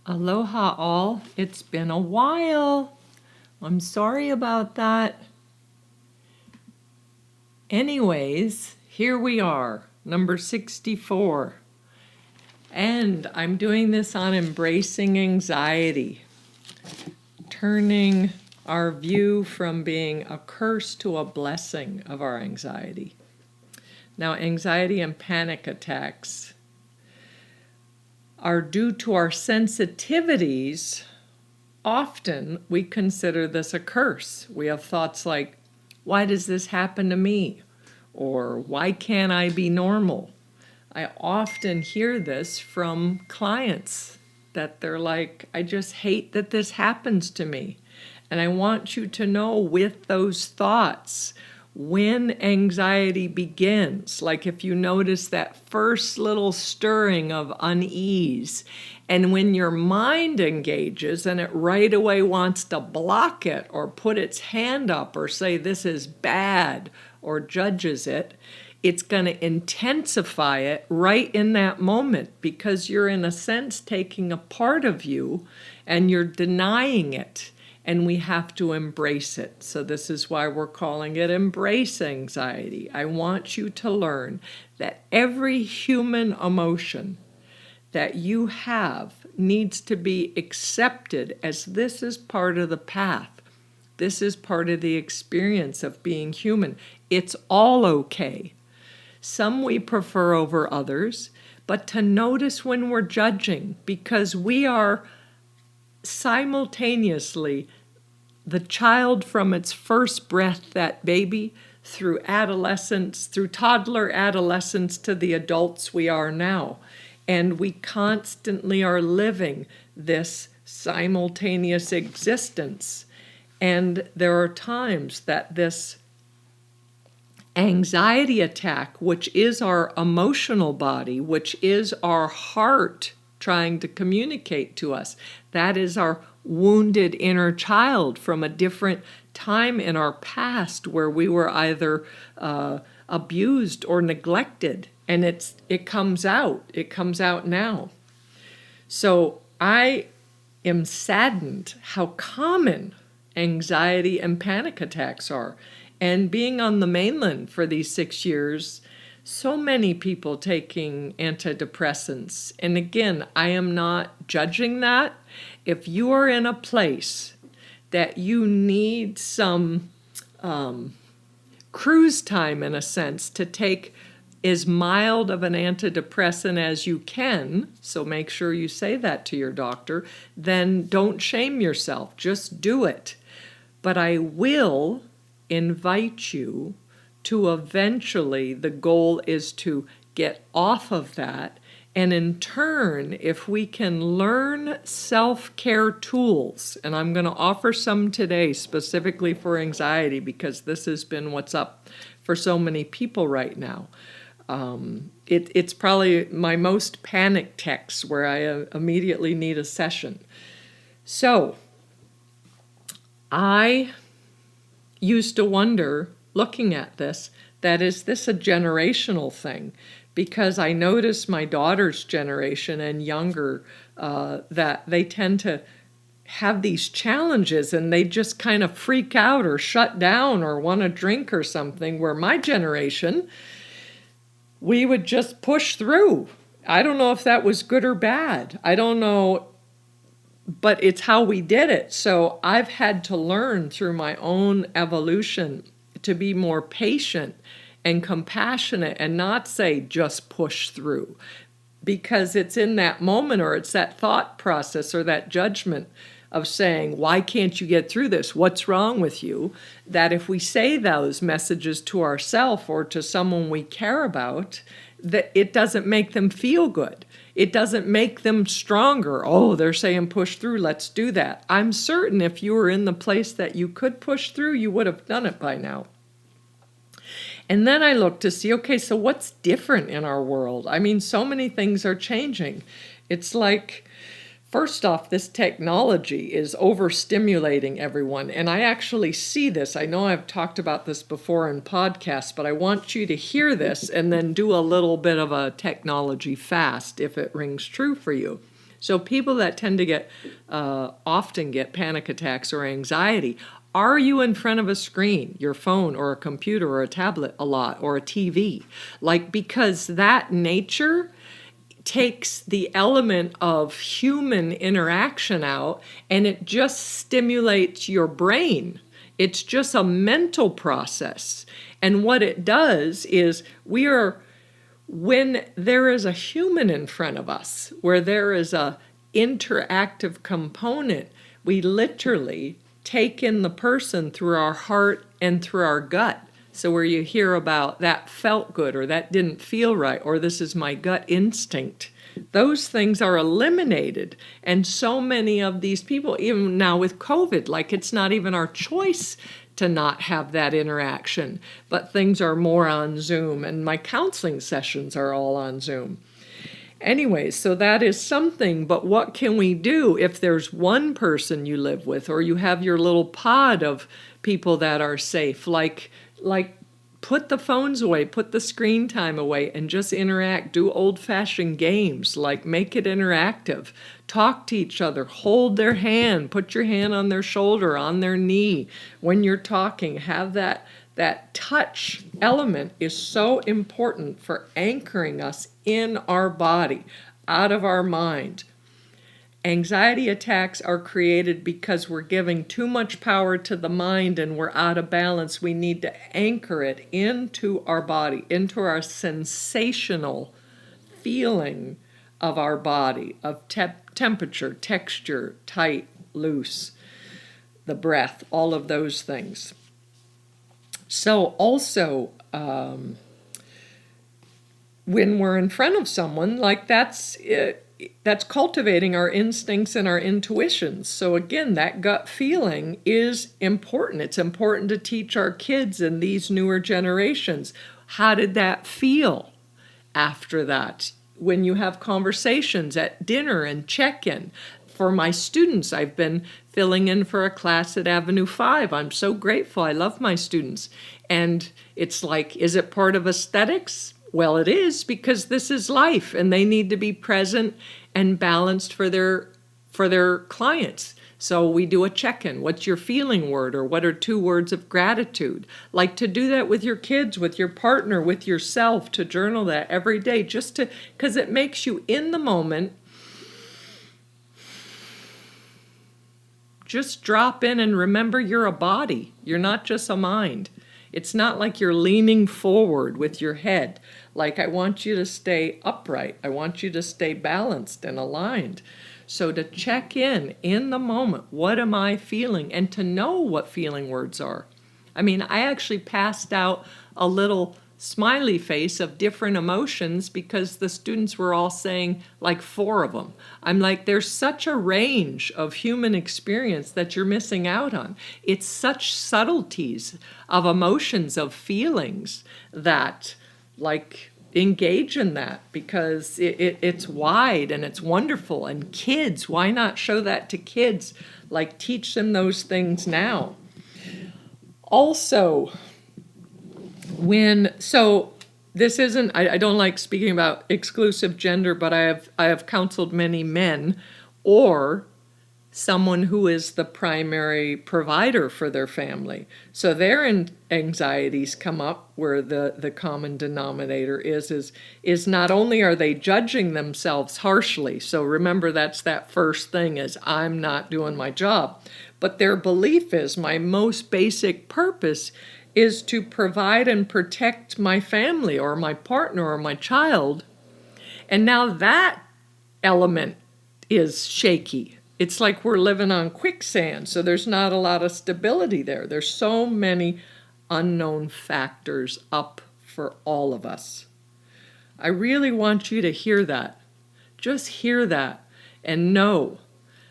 Aloha all. It's been a while. I'm sorry about that. Anyways, here we are, number 64. And I'm doing this on embracing anxiety, turning our view from being a curse to a blessing of our anxiety. Now, anxiety and panic attacks are due to our sensitivities. Often we consider this a curse. We have thoughts like, why does this happen to me? Or why can't I be normal? I often hear this from clients that they're like, I just hate that this happens to me. And I want you to know with those thoughts, when anxiety begins, like if you notice that first little stirring of unease, and when your mind engages and it right away wants to block it or put its hand up or say this is bad or judges it, it's going to intensify it right in that moment because you're in a sense taking a part of you and you're denying it. And we have to embrace it. So this is why we're calling it Embrace Anxiety. I want you to learn that every human emotion that you have needs to be accepted as this is part of the path. This is part of the experience of being human. It's all okay. Some we prefer over others, but to notice when we're judging, because we are simultaneously the child from its first breath, that baby, through adolescence, through toddler adolescence to the adults we are now. And we constantly are living this simultaneous existence. And there are times that this anxiety attack, which is our emotional body, which is our heart trying to communicate to us, that is our wounded inner child from a different time in our past where we were either abused or neglected, and it comes out now. So I am saddened how common anxiety and panic attacks are. And being on the mainland for these 6 years, so many people taking antidepressants. And again, I am not judging that. If you are in a place that you need some cruise time, in a sense, to take as mild of an antidepressant as you can, so make sure you say that to your doctor, then don't shame yourself. Just do it. But I will invite you to eventually, the goal is to get off of that. And in turn, if we can learn self-care tools, and I'm going to offer some today specifically for anxiety because this has been what's up for so many people right now. It's probably my most panic texts where I immediately need a session. So I used to wonder, looking at this, that is this a generational thing? Because I notice my daughter's generation and younger that they tend to have these challenges and they just kind of freak out or shut down or want to drink or something, where my generation, we would just push through. I don't know if that was good or bad. I don't know, but it's how we did it. So I've had to learn through my own evolution to be more patient and compassionate and not say just push through, because it's in that moment or it's that thought process or that judgment of saying, why can't you get through this? What's wrong with you? That if we say those messages to ourselves or to someone we care about, that it doesn't make them feel good. It doesn't make them stronger. Oh, they're saying push through, let's do that. I'm certain if you were in the place that you could push through, you would have done it by now. And then I look to see, okay, so what's different in our world? I mean, so many things are changing. It's like, first off, this technology is overstimulating everyone. And I actually see this. I know I've talked about this before in podcasts, but I want you to hear this and then do a little bit of a technology fast if it rings true for you. So people that tend to get, often get panic attacks or anxiety, are you in front of a screen, your phone or a computer or a tablet a lot, or a TV? Like, because that nature takes the element of human interaction out, and it just stimulates your brain. It's just a mental process. And what it does is when there is a human in front of us, where there is a interactive component, we literally take in the person through our heart and through our gut. So where you hear about that felt good or that didn't feel right or this is my gut instinct, those things are eliminated. And so many of these people, even now with COVID, like it's not even our choice to not have that interaction, but things are more on Zoom, and my counseling sessions are all on Zoom. Anyway, so that is something, but what can we do if there's one person you live with, or you have your little pod of people that are safe, like put the phones away, put the screen time away, and just interact. Do old-fashioned games, like make it interactive. Talk to each other, hold their hand, put your hand on their shoulder, on their knee. When you're talking, have that touch element is so important for anchoring us in our body, out of our mind. Anxiety attacks are created because we're giving too much power to the mind and we're out of balance. We need to anchor it into our body, into our sensational feeling of our body, of temperature, texture, tight, loose, the breath, all of those things. So also, when we're in front of someone, like that's cultivating our instincts and our intuitions. So again, that gut feeling is important. It's important to teach our kids and these newer generations. How did that feel after that? When you have conversations at dinner and check-in. For my students, I've been filling in for a class at Avenue 5. I'm so grateful. I love my students. And it's like, is it part of aesthetics? Well, it is, because this is life and they need to be present and balanced for their clients. So we do a check-in. What's your feeling word, or what are 2 words of gratitude? Like to do that with your kids, with your partner, with yourself, to journal that every day, because it makes you in the moment. Just drop in and remember you're a body. You're not just a mind. It's not like you're leaning forward with your head. Like, I want you to stay upright. I want you to stay balanced and aligned. So to check in the moment, what am I feeling? And to know what feeling words are. I mean, I actually passed out a little smiley face of different emotions because the students were all saying like 4 of them. I'm like, there's such a range of human experience that you're missing out on. It's such subtleties of emotions, of feelings, that like engage in that, because it's wide and it's wonderful. And kids, why not show that to kids? Like, teach them those things now. Also, this isn't, I don't like speaking about exclusive gender, but I have counseled many men, or someone who is the primary provider for their family. So their anxieties come up, where the common denominator is not only are they judging themselves harshly, so remember that's that first thing, is I'm not doing my job, but their belief is my most basic purpose is to provide and protect my family or my partner or my child. And now that element is shaky. It's like we're living on quicksand, so there's not a lot of stability there. There's so many unknown factors up for all of us. I really want you to hear that. Just hear that and know,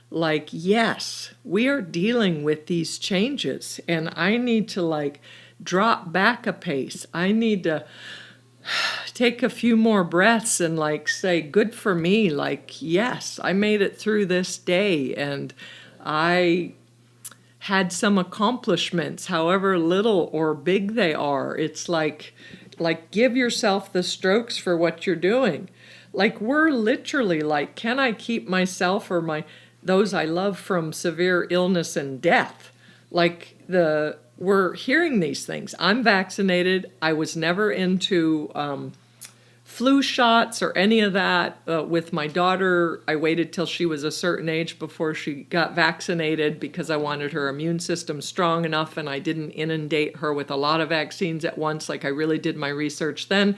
like, yes, we are dealing with these changes, and I need to drop back a pace. I need to take a few more breaths and say, good for me. Yes, I made it through this day, and I had some accomplishments, however little or big they are. It's like give yourself the strokes for what you're doing. Like, we're literally like, can I keep myself or those I love from severe illness and death? Like, we're hearing these things. I'm vaccinated. I was never into flu shots or any of that. With my daughter, I waited till she was a certain age before she got vaccinated because I wanted her immune system strong enough, and I didn't inundate her with a lot of vaccines at once. Like, I really did my research then.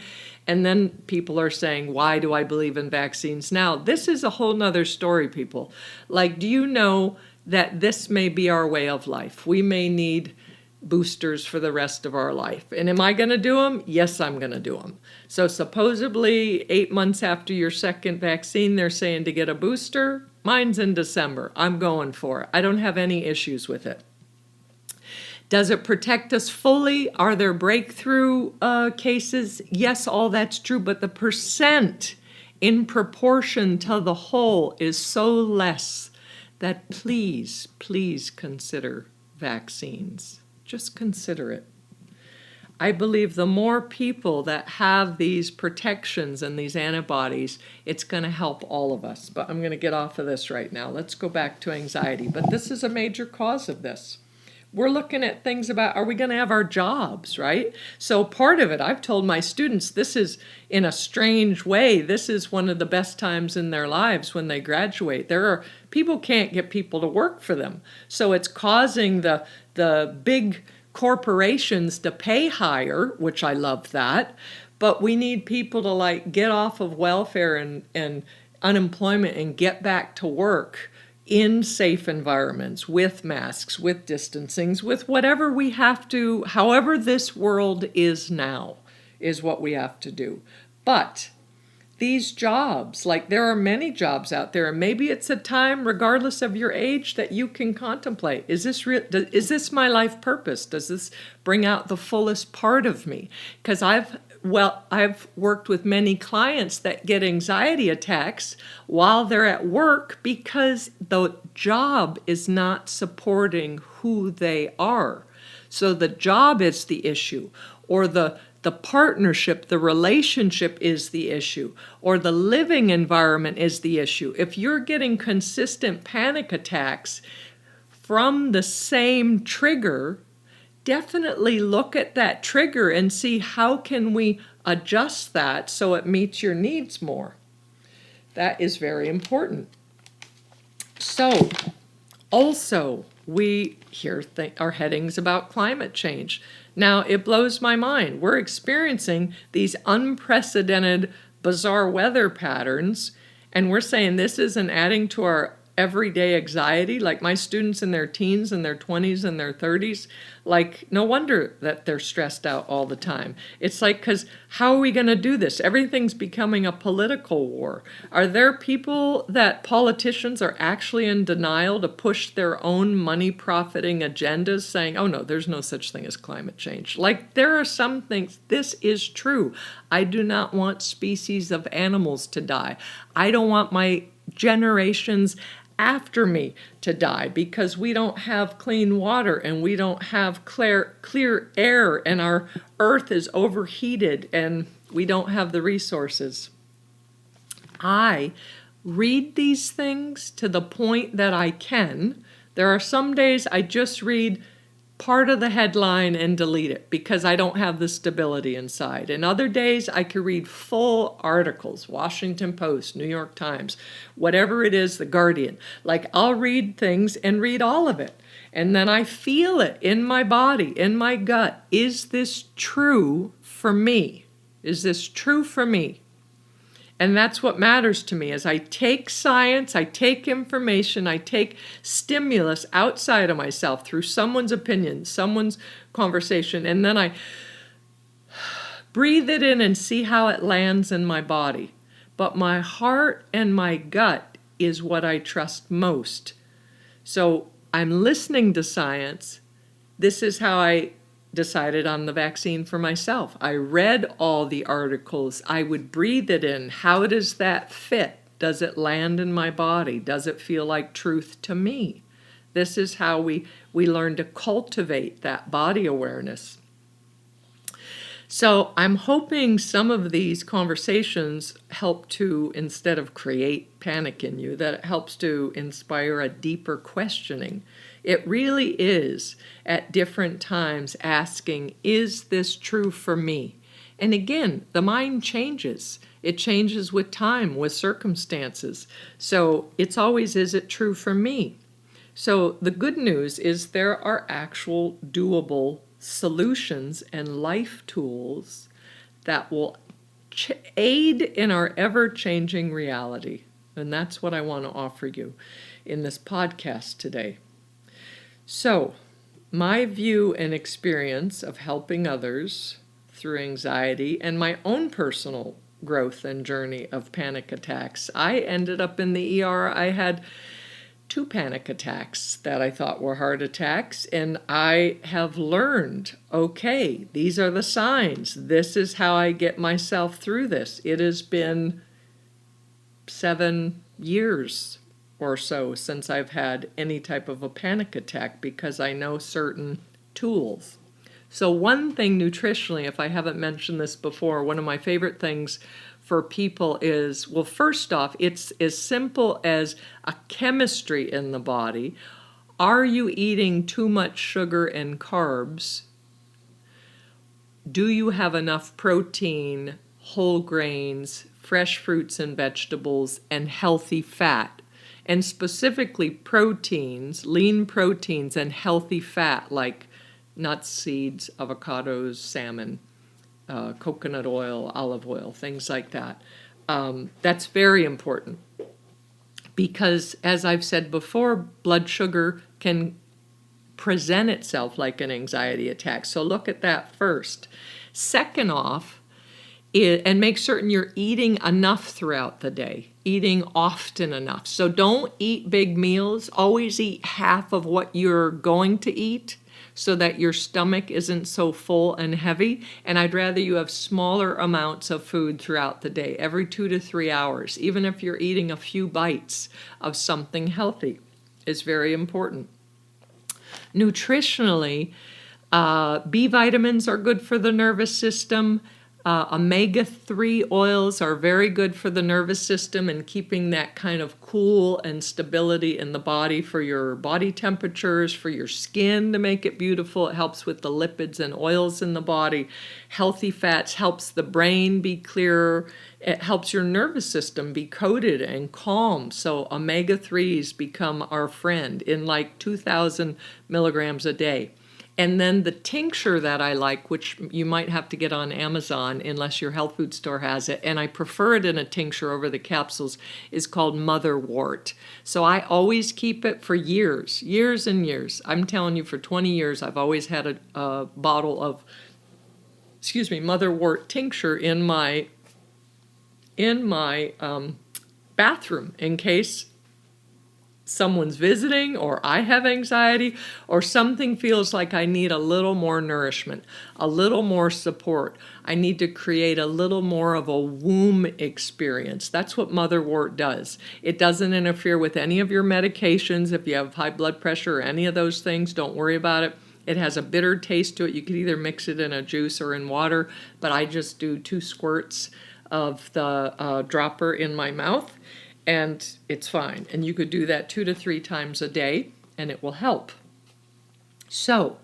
And then people are saying, why do I believe in vaccines now? This is a whole nother story, people. Like, do you know that this may be our way of life? We may need boosters for the rest of our life. And am I going to do them? Yes, I'm going to do them. So supposedly 8 months after your second vaccine, they're saying to get a booster. Mine's in December. I'm going for it. I don't have any issues with it. Does it protect us fully? Are there breakthrough cases? Yes, all that's true, but the percent in proportion to the whole is so less that please consider vaccines. Just consider it. I believe the more people that have these protections and these antibodies, it's going to help all of us. But I'm going to get off of this right now. Let's go back to anxiety. But this is a major cause of this. We're looking at things about, are we going to have our jobs, right? So part of it, I've told my students, this is, in a strange way, this is one of the best times in their lives when they graduate. People can't get people to work for them. So it's causing the big corporations to pay higher, which I love that. But we need people to like get off of welfare and unemployment and get back to work in safe environments, with masks, with distancings, with whatever we have to, however this world is now, is what we have to do. But these jobs, like there are many jobs out there, and maybe it's a time, regardless of your age, that you can contemplate. Is this my life purpose? Does this bring out the fullest part of me? Because I've worked with many clients that get anxiety attacks while they're at work because the job is not supporting who they are. So the job is the issue, or the partnership, the relationship is the issue, or the living environment is the issue. If you're getting consistent panic attacks from the same trigger, definitely look at that trigger and see how can we adjust that so it meets your needs more. That is very important. So, also, we hear our headings about climate change. Now, it blows my mind. We're experiencing these unprecedented, bizarre weather patterns, and we're saying this isn't adding to our everyday anxiety. Like my students in their teens and their 20s and their 30s, like no wonder that they're stressed out all the time. It's like, because how are we going to do this? Everything's becoming a political war. Are there people that politicians are actually in denial to push their own money profiting agendas, saying, oh no, there's no such thing as climate change? Like there are some things, this is true. I do not want species of animals to die. I don't want my generations after me to die because we don't have clean water and we don't have clear air and our earth is overheated and we don't have the resources. I read these things to the point that I can. There are some days I just read part of the headline and delete it because I don't have the stability inside. And other days I could read full articles, Washington Post, New York Times, whatever it is, The Guardian. Like I'll read things and read all of it. And then I feel it in my body, in my gut. Is this true for me? Is this true for me? And that's what matters to me. As I take science, I take information, I take stimulus outside of myself through someone's opinion, someone's conversation, and then I breathe it in and see how it lands in my body. But my heart and my gut is what I trust most. So I'm listening to science. This is how I decided on the vaccine for myself. I read all the articles. I would breathe it in. How does that fit? Does it land in my body? Does it feel like truth to me? This is how we learn to cultivate that body awareness. So I'm hoping some of these conversations help to, instead of create panic in you, that it helps to inspire a deeper questioning. It really is at different times asking, is this true for me? And again, the mind changes. It changes with time, with circumstances. So it's always, is it true for me? So the good news is there are actual doable solutions and life tools that will aid in our ever-changing reality. And that's what I want to offer you in this podcast today. So, my view and experience of helping others through anxiety and my own personal growth and journey of panic attacks. I ended up in the ER. I had 2 panic attacks that I thought were heart attacks, and I have learned, okay, these are the signs. This is how I get myself through this. It has been 7 years or so since I've had any type of a panic attack because I know certain tools. So one thing nutritionally, if I haven't mentioned this before, one of my favorite things for people is, well, first off, it's as simple as a chemistry in the body. Are you eating too much sugar and carbs? Do you have enough protein, whole grains, fresh fruits and vegetables, and healthy fat? And specifically proteins, lean proteins, and healthy fat like nuts, seeds, avocados, salmon, coconut oil, olive oil, things like that. That's very important because, as I've said before, blood sugar can present itself like an anxiety attack. So look at that first. Second off, and make certain you're eating enough throughout the day, eating often enough. So don't eat big meals. Always eat half of what you're going to eat so that your stomach isn't so full and heavy. And I'd rather you have smaller amounts of food throughout the day, every 2 to 3 hours, even if you're eating a few bites of something healthy, is very important. Nutritionally, B vitamins are good for the nervous system. Omega-3 oils are very good for the nervous system and keeping that kind of cool and stability in the body for your body temperatures, for your skin to make it beautiful. It helps with the lipids and oils in the body. Healthy fats helps the brain be clearer. It helps your nervous system be coated and calm. So omega-3s become our friend in like 2,000 milligrams a day. And then the tincture that I like, which you might have to get on Amazon unless your health food store has it, and I prefer it in a tincture over the capsules, is called Motherwort. So I always keep it for years, years and years. I'm telling you, for 20 years, I've always had a bottle of, Motherwort tincture in my bathroom in case someone's visiting or I have anxiety or something feels like I need a little more nourishment, a little more support. I need to create a little more of a womb experience. That's what Motherwort does. It doesn't interfere with any of your medications. If you have high blood pressure or any of those things, don't worry about it. It has a bitter taste to it. You could either mix it in a juice or in water, but I just do 2 squirts of the dropper in my mouth. And it's fine. And you could do that 2 to 3 times a day, and it will help. So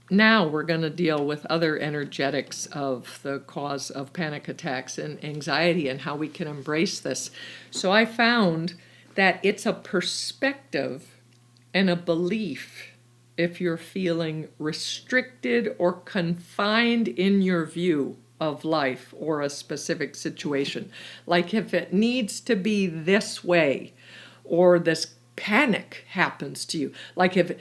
now we're going to deal with other energetics of the cause of panic attacks and anxiety and how we can embrace this. So I found that it's a perspective and a belief if you're feeling restricted or confined in your view of life or a specific situation. Like if it needs to be this way or this panic happens to you. Like if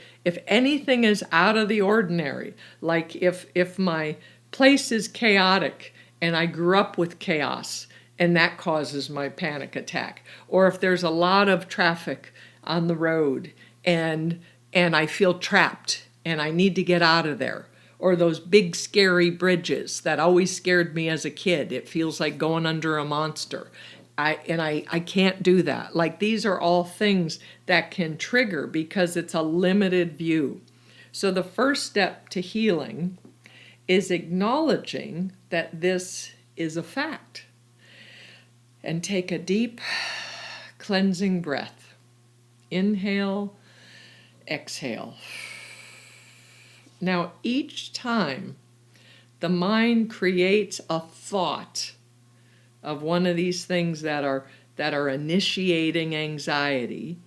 anything is out of the ordinary, like if my place is chaotic and I grew up with chaos and that causes my panic attack, or if there's a lot of traffic on the road and I feel trapped and I need to get out of there, or those big scary bridges that always scared me as a kid. It feels like going under a monster. I can't do that. Like these are all things that can trigger because it's a limited view. So the first step to healing is acknowledging that this is a fact. And take a deep, cleansing breath. Inhale, exhale. Now, each time the mind creates a thought of one of these things that are initiating anxiety,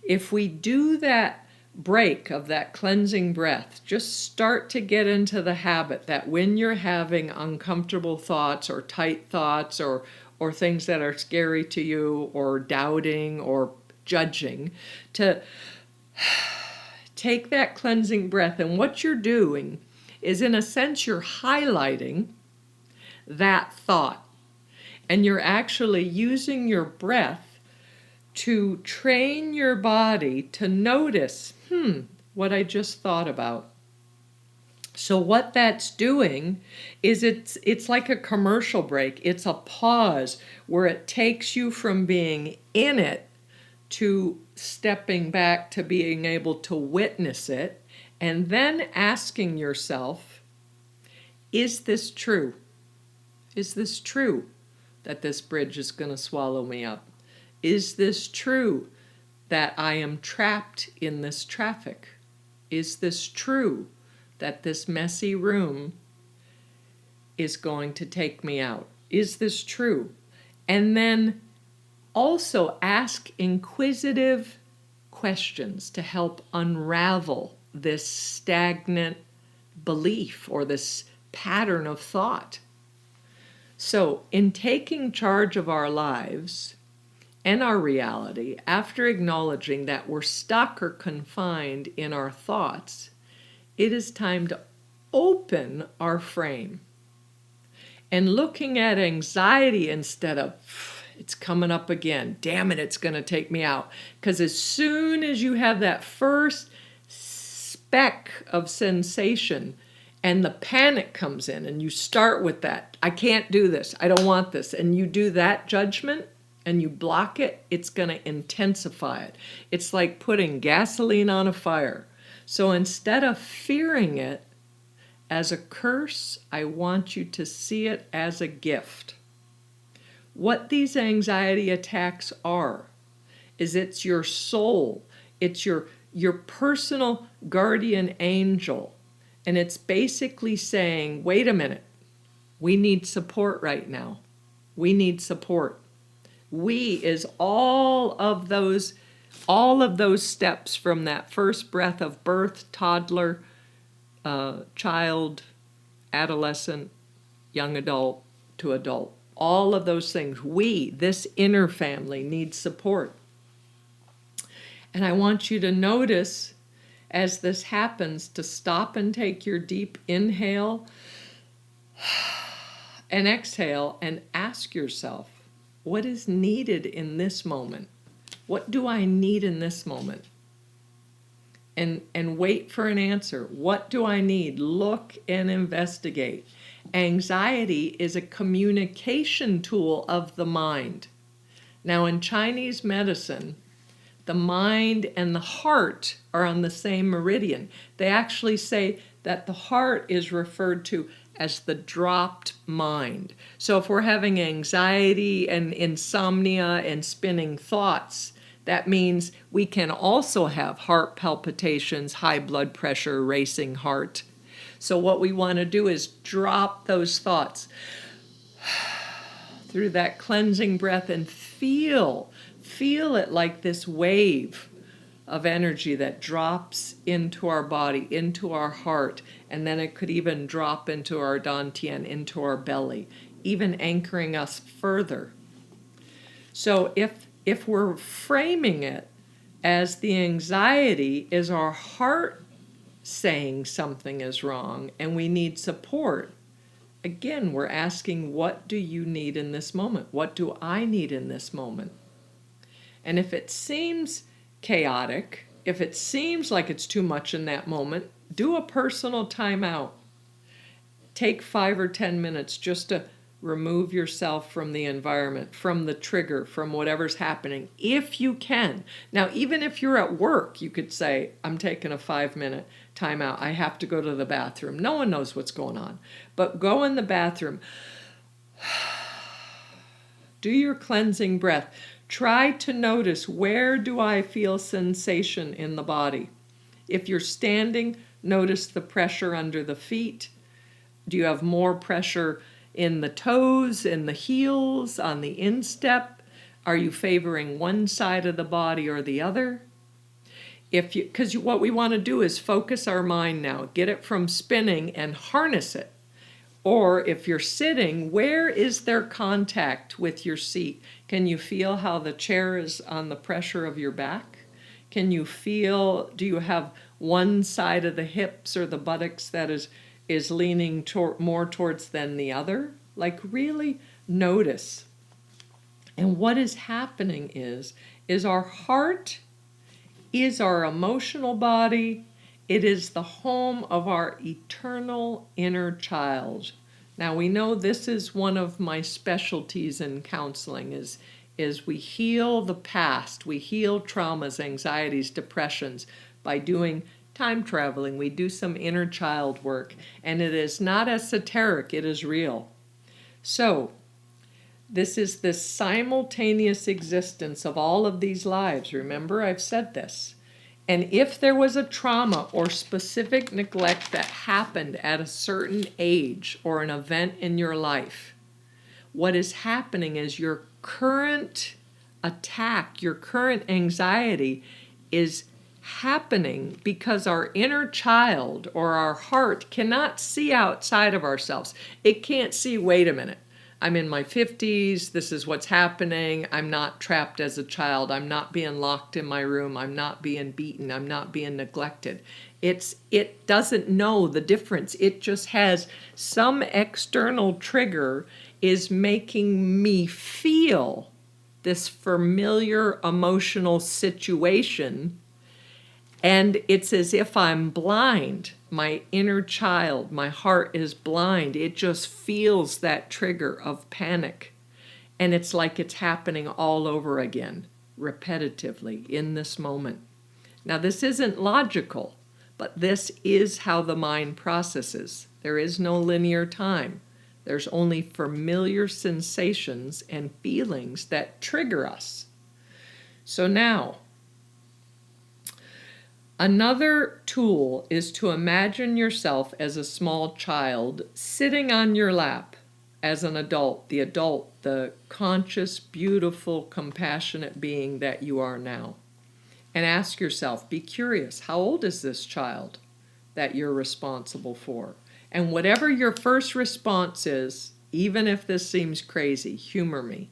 if we do that break of that cleansing breath, just start to get into the habit that when you're having uncomfortable thoughts or tight thoughts or things that are scary to you or doubting or judging, to take that cleansing breath. And what you're doing is, in a sense, you're highlighting that thought. And you're actually using your breath to train your body to notice, what I just thought about. So what that's doing is it's like a commercial break. It's a pause where it takes you from being in it to stepping back to being able to witness it, and then asking yourself, is this true? Is this true that this bridge is going to swallow me up? Is this true that I am trapped in this traffic? Is this true that this messy room is going to take me out? Is this true? And then also ask inquisitive questions to help unravel this stagnant belief or this pattern of thought. So, in taking charge of our lives and our reality, after acknowledging that we're stuck or confined in our thoughts, it is time to open our frame. And looking at anxiety instead of, it's coming up again, damn it, it's going to take me out. Because as soon as you have that first speck of sensation and the panic comes in and you start with that, I can't do this, I don't want this, and you do that judgment and you block it, it's going to intensify it. It's like putting gasoline on a fire. So instead of fearing it as a curse, I want you to see it as a gift. What these anxiety attacks are is it's your soul, it's your personal guardian angel, and it's basically saying, wait a minute, we need support right now. We need support. We is all of those steps from that first breath of birth, toddler, child, adolescent, young adult to adult. All of those things. We, this inner family, needs support. And I want you to notice as this happens to stop and take your deep inhale and exhale and ask yourself, what is needed in this moment? What do I need in this moment? And wait for an answer. What do I need? Look and investigate. Anxiety is a communication tool of the mind. Now, in Chinese medicine, the mind and the heart are on the same meridian. They actually say that the heart is referred to as the dropped mind. So if we're having anxiety and insomnia and spinning thoughts, that means we can also have heart palpitations, high blood pressure, racing heart. So what we want to do is drop those thoughts through that cleansing breath and feel it like this wave of energy that drops into our body, into our heart, and then it could even drop into our dantian, into our belly, even anchoring us further. So if we're framing it as the anxiety is our heart saying something is wrong and we need support, again, we're asking, what do you need in this moment? What do I need in this moment? And if it seems chaotic, if it seems like it's too much in that moment, do a personal timeout. Take 5 or 10 minutes just to Remove yourself from the environment, from the trigger, from whatever's happening, if you can. Now, even if you're at work, you could say, I'm taking a 5-minute timeout. I have to go to the bathroom. No one knows what's going on. But go in the bathroom. Do your cleansing breath. Try to notice, where do I feel sensation in the body? If you're standing, notice the pressure under the feet. Do you have more pressure in the toes, in the heels, on the instep? Are you favoring one side of the body or the other? Because what we want to do is focus our mind now, get it from spinning and harness it. Or if you're sitting, where is there contact with your seat? Can you feel how the chair is on the pressure of your back? Can you feel, do you have one side of the hips or the buttocks that is leaning more towards than the other? Like, really notice. And what is happening is our heart is our emotional body. It is the home of our eternal inner child. Now, we know this is one of my specialties in counseling is we heal the past. We heal traumas, anxieties, depressions by doing time traveling. We do some inner child work, and it is not esoteric, it is real. So, this is the simultaneous existence of all of these lives. Remember, I've said this. And if there was a trauma or specific neglect that happened at a certain age or an event in your life, what is happening is your current attack, your current anxiety is happening because our inner child or our heart cannot see outside of ourselves. It can't see, wait a minute, I'm in my 50s, this is what's happening, I'm not trapped as a child, I'm not being locked in my room, I'm not being beaten, I'm not being neglected. It doesn't know the difference. It just has some external trigger is making me feel this familiar emotional situation, and it's as if I'm blind. My inner child, my heart is blind. It just feels that trigger of panic. And it's like it's happening all over again, repetitively, in this moment. Now, this isn't logical, but this is how the mind processes. There is no linear time. There's only familiar sensations and feelings that trigger us. So now, another tool is to imagine yourself as a small child sitting on your lap as an adult, the conscious, beautiful, compassionate being that you are now. And ask yourself, be curious, how old is this child that you're responsible for? And whatever your first response is, even if this seems crazy, humor me.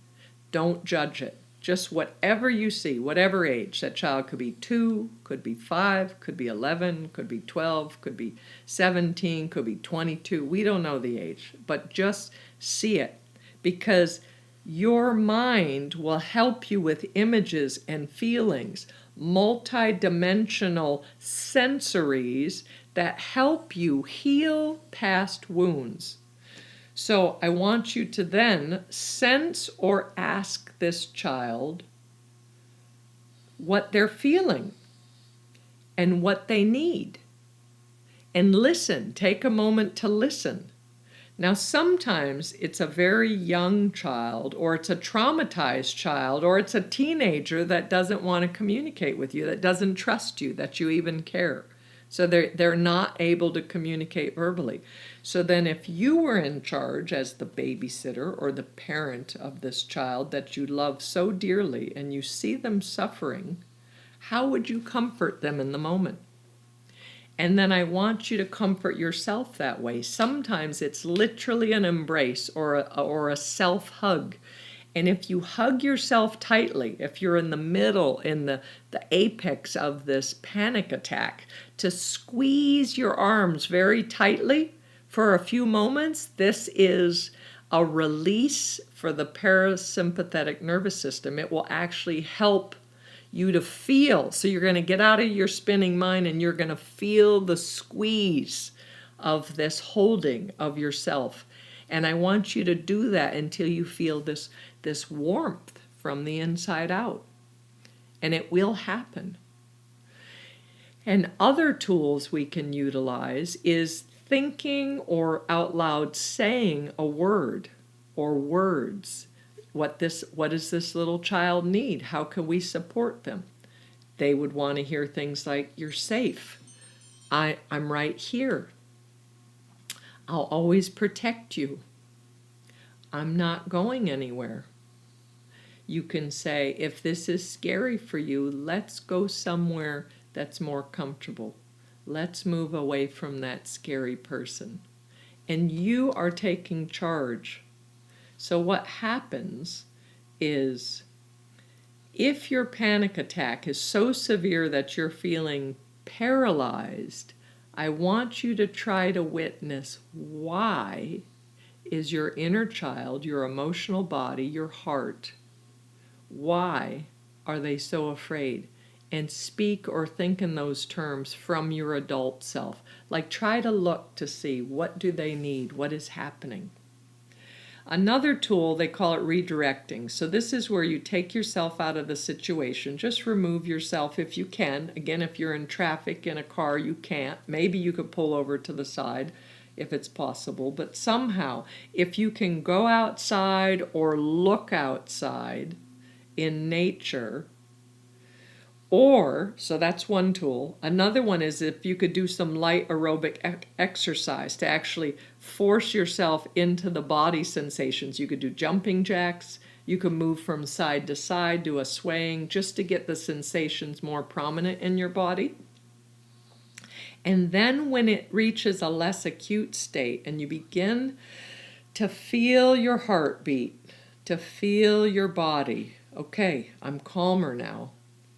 Don't judge it. Just whatever you see, whatever age. That child could be 2, could be 5, could be 11, could be 12, could be 17, could be 22. We don't know the age, but just see it. Because your mind will help you with images and feelings, multi-dimensional sensories that help you heal past wounds. So I want you to then sense or ask this child what they're feeling and what they need. And listen, take a moment to listen. Now, sometimes it's a very young child, or it's a traumatized child, or it's a teenager that doesn't want to communicate with you, that doesn't trust you, that you even care. So they're not able to communicate verbally. So then if you were in charge as the babysitter or the parent of this child that you love so dearly and you see them suffering, how would you comfort them in the moment? And then I want you to comfort yourself that way. Sometimes it's literally an embrace or a self-hug. And if you hug yourself tightly, if you're in the middle, in the apex of this panic attack, to squeeze your arms very tightly for a few moments, this is a release for the parasympathetic nervous system. It will actually help you to feel. So you're going to get out of your spinning mind and you're going to feel the squeeze of this holding of yourself. And I want you to do that until you feel this warmth from the inside out. And it will happen. And other tools we can utilize is thinking or out loud saying a word or words. What does this little child need? How can we support them? They would want to hear things like, you're safe. I'm right here. I'll always protect you. I'm not going anywhere. You can say, if this is scary for you, let's go somewhere that's more comfortable. Let's move away from that scary person. And you are taking charge. So what happens is, if your panic attack is so severe that you're feeling paralyzed, I want you to try to witness why is your inner child, your emotional body, your heart, why are they so afraid? And speak or think in those terms from your adult self. Like, try to look to see, what do they need? What is happening? Another tool, they call it redirecting. So this is where you take yourself out of the situation. Just remove yourself if you can. Again, if you're in traffic in a car, you can't. Maybe you could pull over to the side if it's possible. But somehow, if you can go outside or look outside in nature, so that's one tool. Another one is if you could do some light aerobic exercise to actually force yourself into the body sensations. You could do jumping jacks. You could move from side to side, do a swaying, just to get the sensations more prominent in your body. And then when it reaches a less acute state and you begin to feel your heartbeat, to feel your body, okay, I'm calmer now.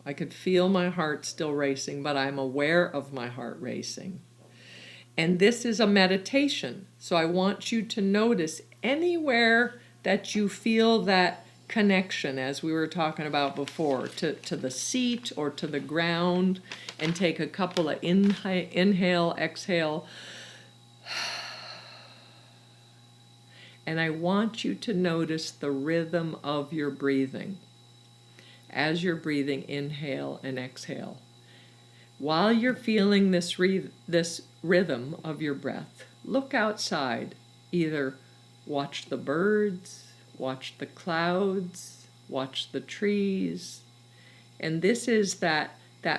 I could feel my heart still racing, but I'm aware of my heart racing. And this is a meditation. So I want you to notice anywhere that you feel that connection, as we were talking about before, to the seat or to the ground, and take a couple of inhale, exhale. And I want you to notice the rhythm of your breathing. As you're breathing, inhale and exhale. While you're feeling this rhythm of your breath, look outside. Either watch the birds, watch the clouds, watch the trees. And this is that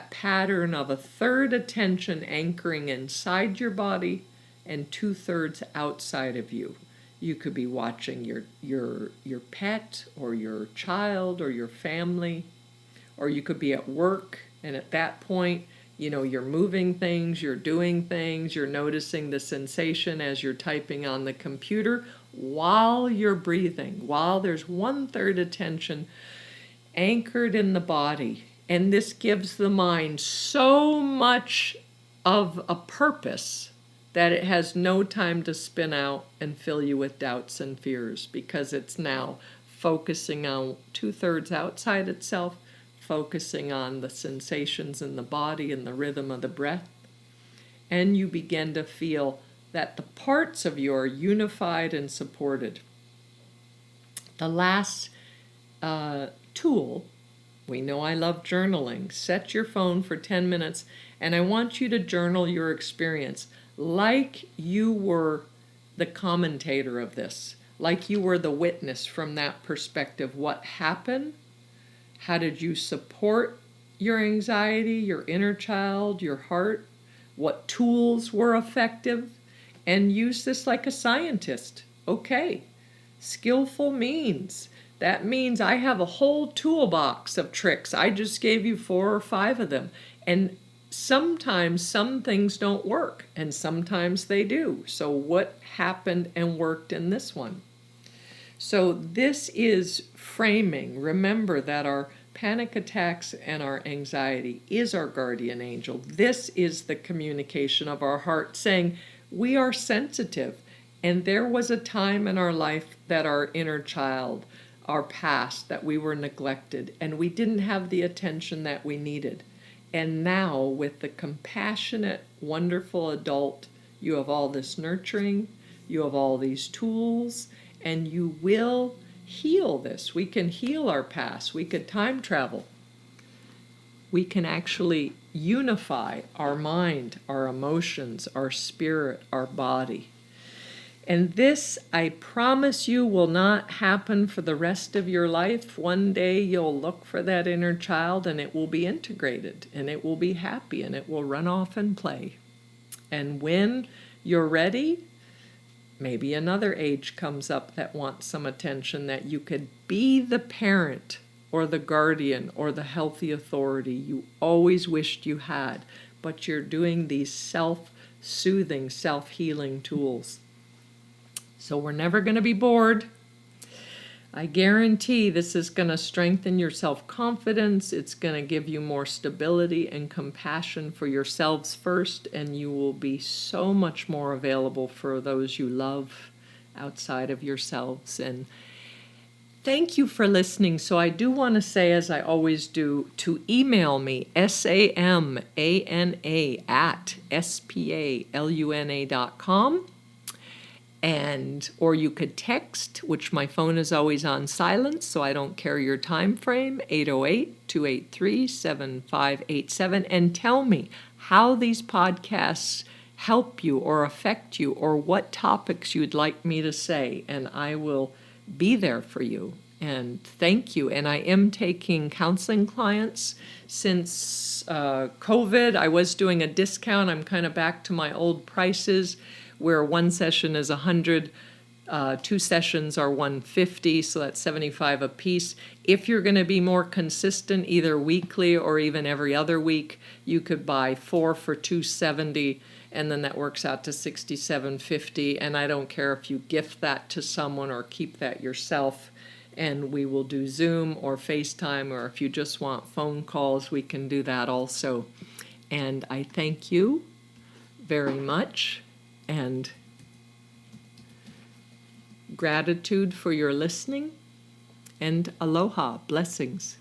pattern of a third attention anchoring inside your body and 2/3 outside of you. You could be watching your pet or your child or your family, or you could be at work, and at that point, you're moving things, you're doing things, you're noticing the sensation as you're typing on the computer while you're breathing, while there's 1/3 attention anchored in the body. And this gives the mind so much of a purpose that it has no time to spin out and fill you with doubts and fears, because it's now focusing on 2/3 outside itself, focusing on the sensations in the body and the rhythm of the breath. And you begin to feel that the parts of you are unified and supported. The last tool, we know I love journaling. Set your phone for 10 minutes, and I want you to journal your experience like you were the commentator of this, like you were the witness from that perspective. What happened? How did you support your anxiety, your inner child, your heart? What tools were effective? And use this like a scientist. Okay, skillful means. That means I have a whole toolbox of tricks. I just gave you 4 or 5 of them. And sometimes some things don't work, and sometimes they do. So what happened and worked in this one? So this is framing. Remember that our panic attacks and our anxiety is our guardian angel. This is the communication of our heart saying we are sensitive. And there was a time in our life that our inner child, our past, that we were neglected and we didn't have the attention that we needed. And now, with the compassionate, wonderful adult, you have all this nurturing, You have all these tools, and you will heal this. We can heal our past. We could time travel. We can actually unify our mind, our emotions, our spirit, our body. And this, I promise you, will not happen for the rest of your life. One day you'll look for that inner child and it will be integrated and it will be happy and it will run off and play. And when you're ready, maybe another age comes up that wants some attention, that you could be the parent or the guardian or the healthy authority you always wished you had, but you're doing these self-soothing, self-healing tools. So we're never going to be bored. I guarantee this is going to strengthen your self-confidence. It's going to give you more stability and compassion for yourselves first, and you will be so much more available for those you love outside of yourselves. And thank you for listening. So I do want to say, as I always do, to email me, samana@spaluna.com. Or you could text, which my phone is always on silent, so I don't carry your time frame, 808-283-7587, and tell me how these podcasts help you or affect you or what topics you'd like me to say, and I will be there for you. And thank you. And I am taking counseling clients. Since COVID, I was doing a discount. I'm kind of back to my old prices, where one session is $100, 2 sessions are $150, so that's $75 a piece. If you're going to be more consistent, either weekly or even every other week, you could buy 4 for $270, and then that works out to $67.50. And I don't care if you gift that to someone or keep that yourself. And we will do Zoom or FaceTime, or if you just want phone calls, we can do that also. And I thank you very much. And gratitude for your listening, and aloha, blessings.